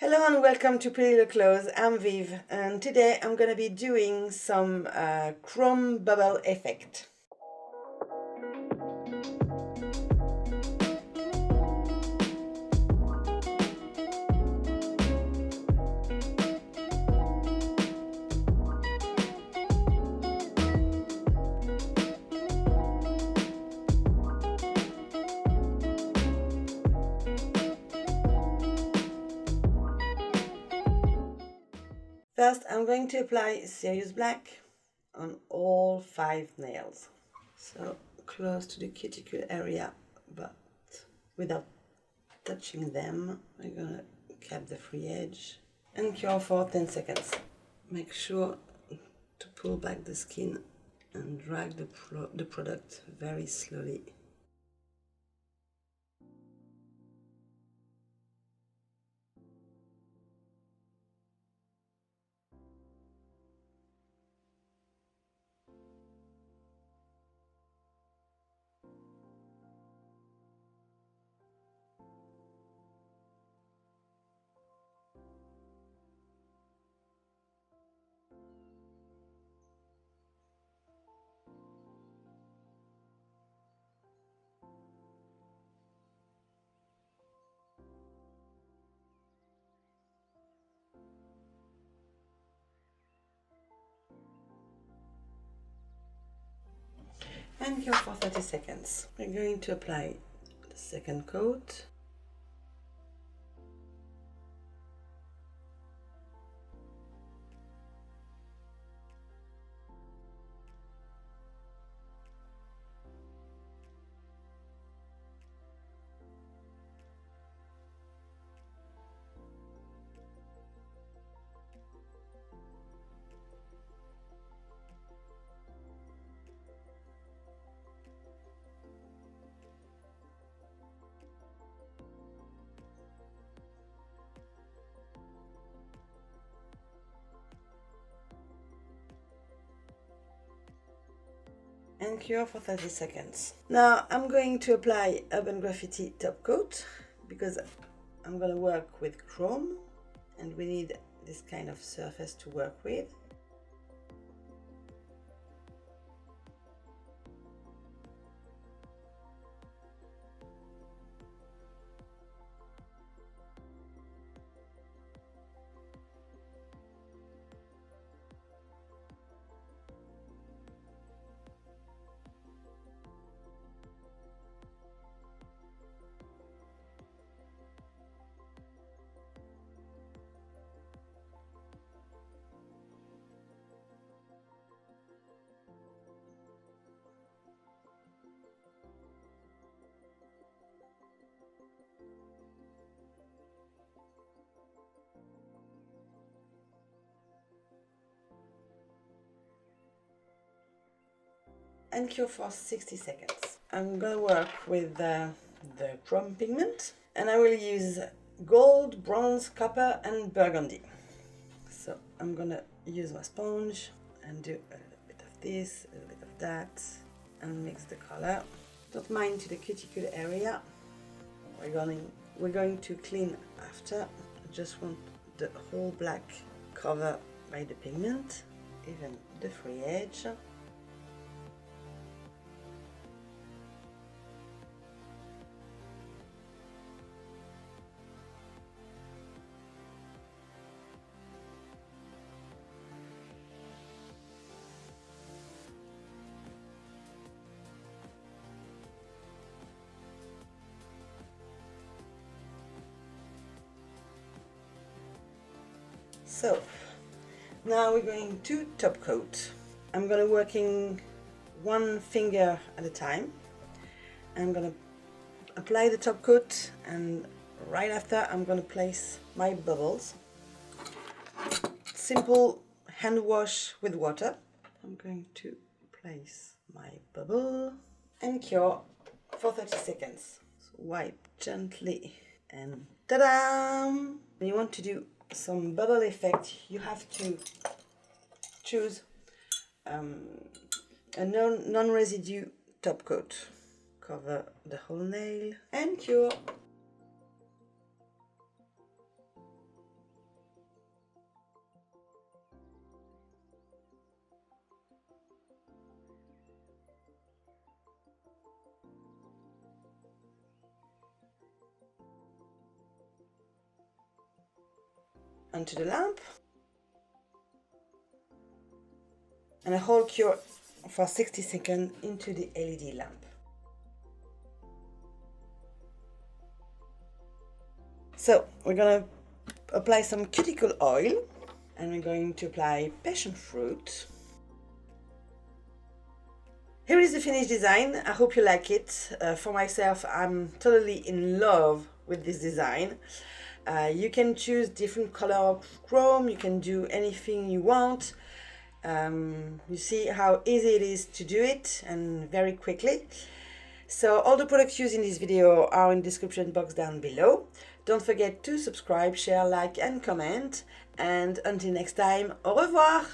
Hello and welcome to Pretty Little Clothes. I'm Viv and today I'm going to be doing some chrome bubble effect. First, I'm going to apply Serious Black on all 5 nails. So close to the cuticle area, but without touching them. I'm going to cap the free edge and cure for 10 seconds. Make sure to pull back the skin and drag the product very slowly. And cure for 30 seconds. We're going to apply the second coat. And cure for 30 seconds. Now I'm going to apply Urban Graffiti top coat because I'm going to work with chrome and we need this kind of surface to work with. And cure for 60 seconds. I'm gonna work with the chrome pigment and I will use gold, bronze, copper and burgundy. So I'm gonna use my sponge and do a little bit of this, a little bit of that and mix the color. Don't mind to the cuticle area. We're going to clean after. I just want the whole black covered by the pigment, even the free edge. So now we're going to top coat. I'm going to working one finger at a time. I'm going to apply the top coat and right after I'm going to place my bubbles. Simple hand wash with water. I'm going to place my bubble and cure for 30 seconds. So wipe gently and ta-da! When you want to do some bubble effect, you have to choose a non-residue top coat. Cover the whole nail and cure. onto the lamp. And I hold cure for 60 seconds into the LED lamp. So we're going to apply some cuticle oil, and we're going to apply passion fruit. Here is the finished design. I hope you like it. For myself, I'm totally in love with this design. You can choose different color of chrome, you can do anything you want. You see how easy it is to do it, and very quickly. So all the products used in this video are in the description box down below. Don't forget to subscribe, share, like and comment. And until next time, au revoir!